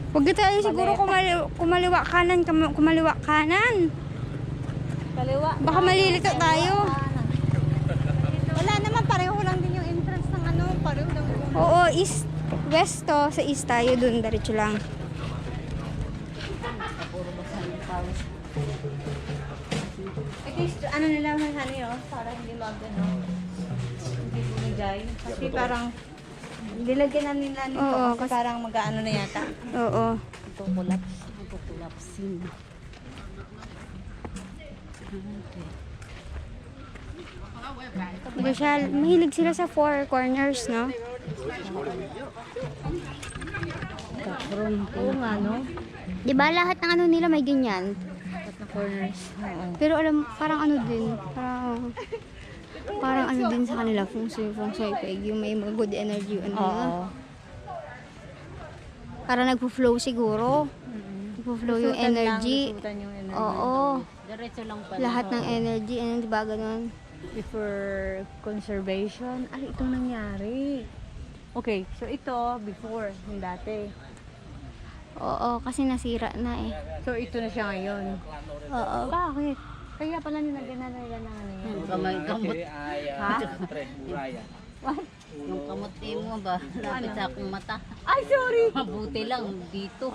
Huwag ka tayo siguro kumaliwa kanan. Kumaliwa kanan. Kaliwa. Baka malilito tayo. Wala naman, pareho lang din yung entrance ng ano. Pareho lang yung... Oo, east. West to. Sa east tayo dun. Diretso lang. At least, ano nila man ano yun, para hindi mag-ano. Hindi bumigay. Kasi parang, nilagyan na nila nito Oo, kasi parang mag-ano na yata. Oo. Tutulapsin. Michelle, mahilig sila sa four corners, no? Oo nga, no? Di ba lahat ng ano nila may ganyan? At na corners. Oo. Pero alam, parang ano din, parang ano din sa kanila, feng shui peg, yung may mga good energy, ano Oo. na. Parang nagpo-flow siguro. Nagpo-flow yung energy. Lusutan yung energy. Oo. Diretso lang pala. Lahat ng energy, ano, di ba ganun? Before conservation, ay itong nangyari. Okay, so ito before, yung dati. Oo, kasi nasira na eh. So ito na siya ngayon. Oo. Bakit? Kaya pala nilagyan na nila ng ano yan. Kamay kamot. Ha? What? Yung kamot mo ba? Lapit sa akong mata. Ay, sorry! Mabuti lang dito.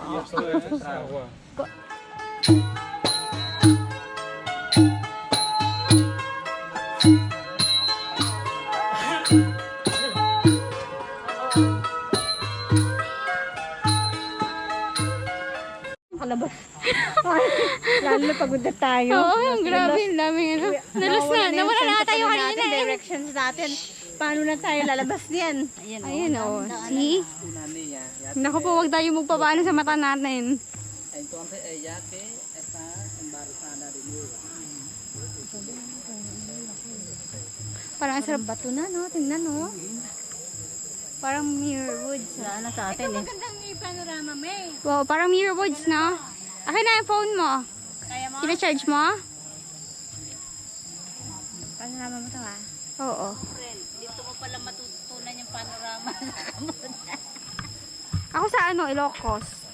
Kalabas. Ay, lalo na pagod na tayo. Oo, ang grabe, ang daming ano. Nalos na, nawala na tayo kanina eh. Directions natin. Paano na tayo lalabas niyan? Ayun oh, see? Naku po, huwag tayo magpapaano sa mata natin. Entonces ella que está embarazada de nuevo. Parang ang sarap. Bato na, no? Tingnan, no? Parang mirror woods. Wala na sa atin eh. Magandang panorama, May. Wow, parang mirror woods, no? Akin na yung phone mo. Kaya mo? Kina-charge mo? Panorama mo to, ha? Oo. Friend, dito mo pala matutunan yung panorama sa kamot. Ako sa ano, Ilocos.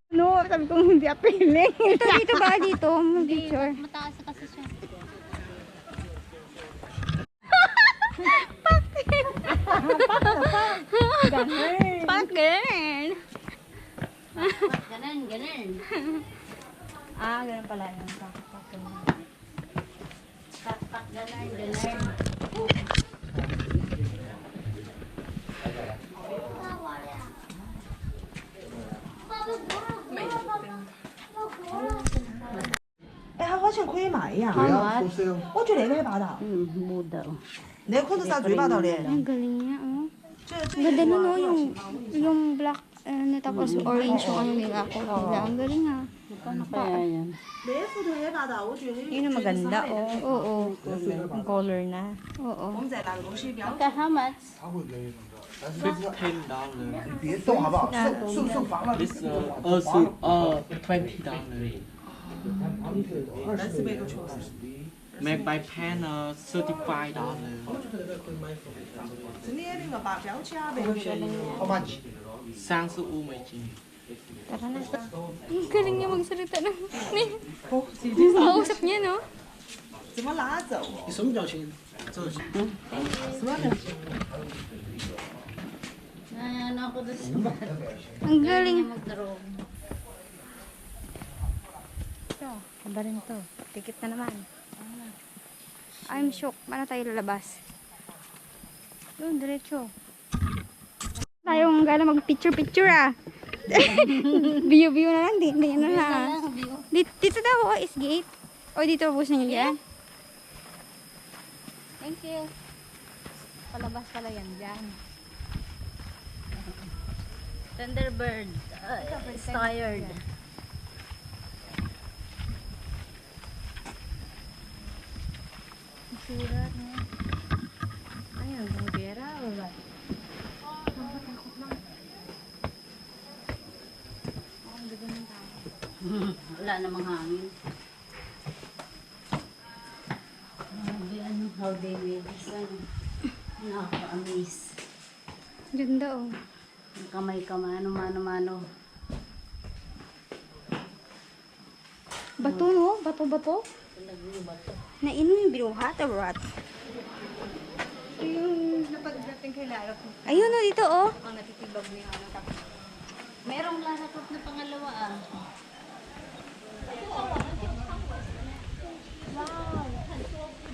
No, sabi kong hindi appealing. Dito ba? Dito, picture. Mataas na kasi siya. Bakit? Ganun, ganun. Ah, ganun pala yun. Pak, ganun, ganun. Muda oh. 내 콘도사嘴巴到嘞。 Ang galing niya, oh. Ang ganda nun, oh, yung black, ano, tapos orange yung ano nila, ako nila. Ang galing, ah. Ano kaya yan? 每一副都也把的，我觉得 Yun ang maganda, oh. Oo, Ang color na. oo. 我们在那个东西标， Okay, how much? $15. 别动好不好？送房了， This also $20. 4倍都出来。 Made by pen $35. 今天那个把标价呗。 35美金。 Ang galing niya magsalita ng kausap niya, no? 怎么拿走？你什么表情？这是。 Ano ako doon sa bata. Ang galing. Mag-draw. Ito, kaba rin to. Tikit na naman. I'm shocked. Paano tayo lalabas? Doon, diretso. Tayong gala mag-picture-picture, ah. View-view na lang. Hindi na na. Dito daw, is gate. O dito, bus niyo dyan. Thank you. Palabas pala yan dyan. Thunderbird is tired. Surat na. Ayun, banggera. Wala. Wala namang hangin. Grabe, ano. how they made this one. Nakaka-amaze. Ganda oh. Ang kamay ka, mano. Bato no? Bato. Naino yung binuhat or what? Ito yung napagdating kay Lara ko. Ayun oh, dito oh. Ang natitibag mo yung ano. Tapos, merong Lara Croft na pangalawa ah.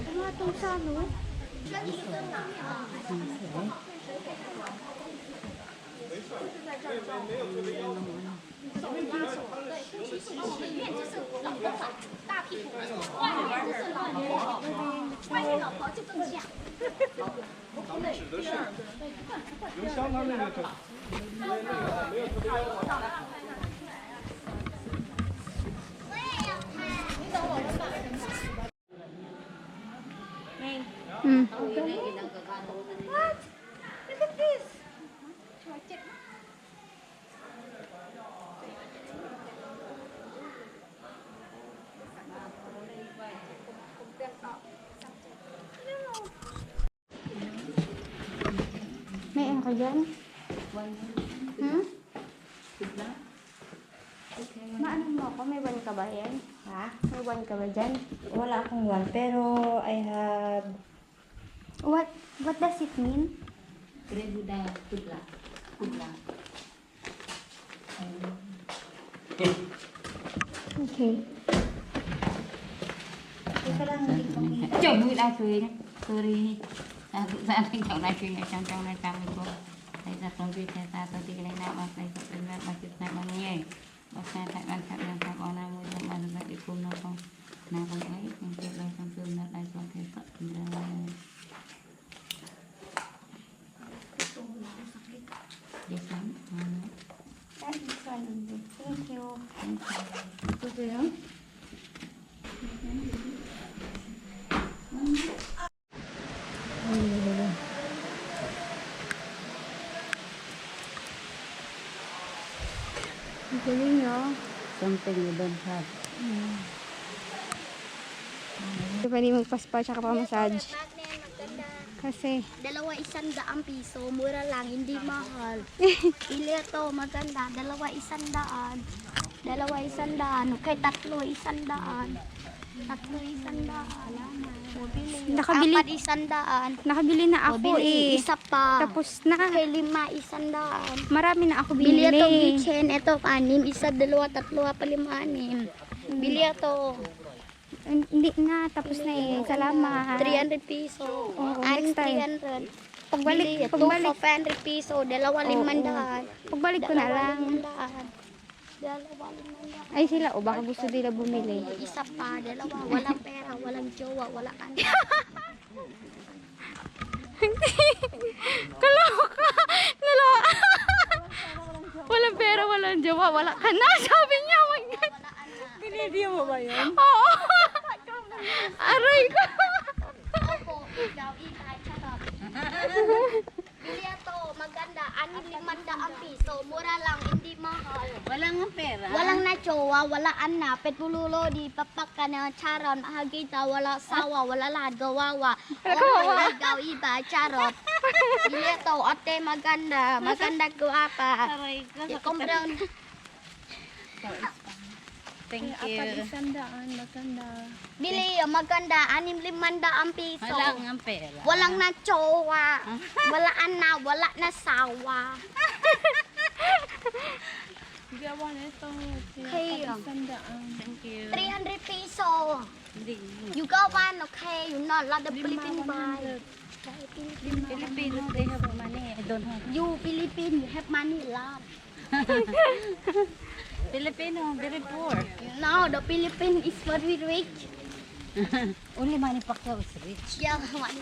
Tumatong sa ano? Hmm. What? Look at this. May ano ka dyan? Hmm? Maano mo ako? May one ka ba yan? Ha? May one ka ba dyan? Wala akong one, pero I have What does it mean? Grebuda Pudla. Okay. Teka lang, hindi ko makita. Trời nuôi đa cười nhé. Cười ra bên trong này cười này trong này cam cô. Đây là công việc thay ta tôi đi lấy nào mà đây tôi lên mà chụp này bằng nhẹ. Và sai tại ban sắp đang sắp on nào mua mà nó bị cung nó không. Nào không thấy không chụp đây trong tương nó đây còn thể tận ra. Đi sáng. That is one. Thank you. Okay không? Ang galing oh. Something you don't have. Hindi pwede magpa-spa tsaka pa-massage. Kasi, Dalawa 100 piso, mura lang, hindi mahal. Pili ito, maganda. Dalawa 100. Dalawa 100. Okay, tatlo 100. Tatlo 100. O, bili. Nakabili- Apat 100. nakabili na O, ako bili eh. isa pa. Tapos na, Okay, 5 100. marami na ako Bili ito, binili. kitchen. Ito, 6. Isa, dalawa, tatlo, 5, 6. Bili ito. Hindi na, tapos na eh. Salamat. 300 piso. Oo, Aring next time. 300. Pagbalik, Bili, pagbalik. 2 for 500 piso. Dalawa, 500. Pagbalik ko na lang. Dalawa, 500. Ay sila, o baka gusto nila bumili. Isa pa, dalawa. Walang pera, walang jowa, wala ano. Kaloka! Naloka! Walang pera, walang jowa, wala ka na. Sabi niya, oh my God. Pinidyo mo ba yun? Oo! Aray ko! Opo, ikaw, ikay, charot. Bili ito, maganda. 600 piso. Mura lang, hindi mahal. Walang ang pera. Walang na jowa, wala ana. Petululo, di papak ka na charon. Hagita, wala sawa, wala lahat, gawawa. Gawawa. Ikaw, iba, charot. Bili ito, ate, maganda. Maganda guwapa. Aray ko. Ikumpra. Thank you. Bili, maganda. 600 piso. Walang ang pera. Walang na jowa. Wala ana, wala na sawa. Okay. Thank you. 300 piso. Hindi. You got one, okay? You not lot the Philippine buy. Filipino, they have money. I don't have. You Philippine, you have money lot. Filipino, very poor. No, the Philippine is very rich. Only Manny Pacquiao is rich. Yeah, money.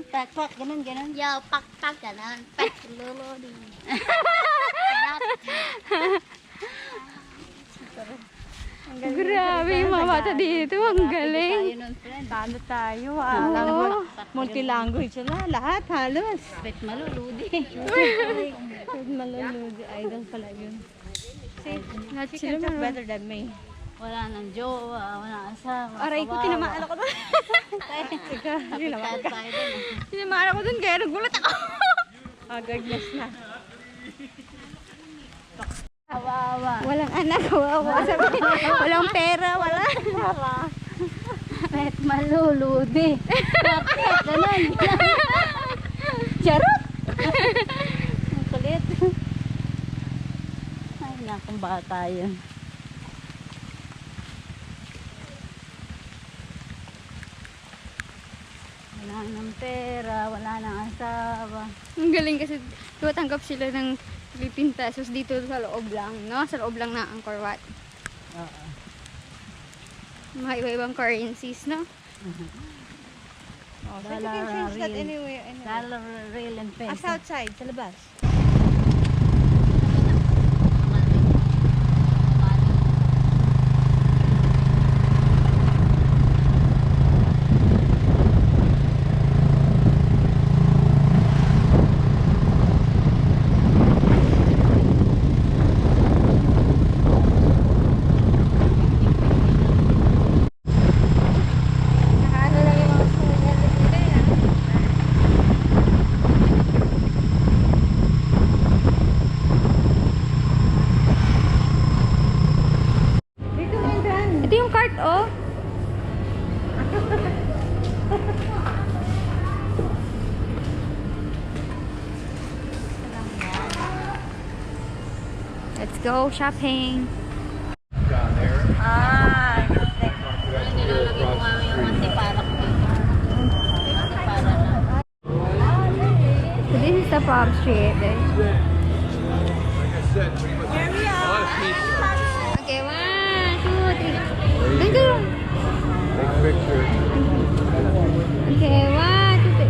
Tak, ganun. Yeah, pak ganun. Pet lolo di. Grabe yung mga bata dito. Ang galing. Tayo nun, friend. Talo tayo Oo. Multi-language na lahat halos. Bet maluludi. Malulod, idol pala yun. Not She can talk better than me. Wala nang jowa, wala nang asawa. Aray ko, tinamaan ako doon. Tinamaan ako doon, kaya nagulat ako. Agaglas na. Kawawa. Walang anak, kawawa. Sabi, walang pera, wala. Kahit maluludi. Bakit? Ganun. Charot! Ang kulit. Ay, nakong bata yun. Wala nang pera, wala nang asawa. Ang galing kasi tumatanggap sila ng Philippine pesos dito sa loob lang, no? Sa loob lang ng Angkor Wat. Oo. Mga iba-ibang currencies, no? Oh, so you can change that real. anywhere. Dollar, real, and peso. Outside, sa labas. Nakaano lang yung mga sugal dito, yan. Dito mo dyan. Ito yung cart, oh. Let's go shopping. Ah, Nilalagay ko nga yung antiparak dito. Antipara na. So this is the pub street. Okay, 1, 2, 3. Doon kayo. Okay, 1, 2, 3.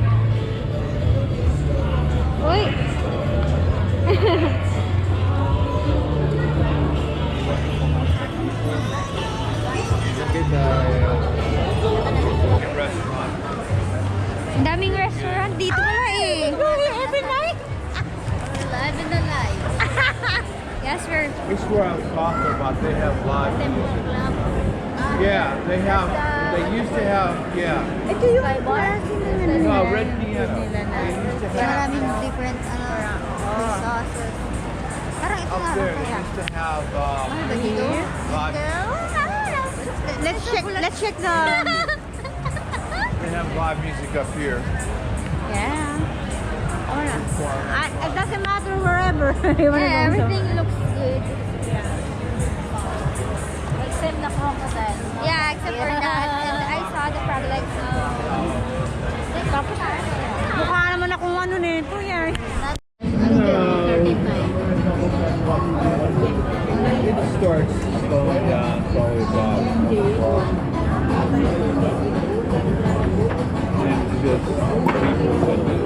Uy! Ang daming restaurant dito pala eh. Every night? Live in the light. Yes, sir. This is where I was talking about. They have live music. Yeah, they have. They used to have. Yeah. Ito yung No, Red Piano. They used to have. Maraming different sauces. Parang ito Up nga there, lang they kaya. used to have live. let's check the... They have live music up here. Yeah. Oh, no. It doesn't matter wherever. Yeah, everything looks good. Except the crocodile. Yeah, except for that. And I saw the crab legs. Tapos, mukha naman akong ano nito yan. It starts slowing down, slowly down. And it's just people with the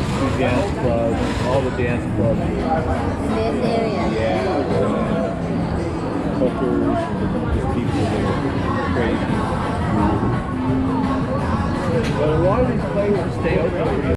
two dance clubs, all the dance clubs. This area. Yeah. Hookers, just people there. Crazy. But a lot of these players stay open.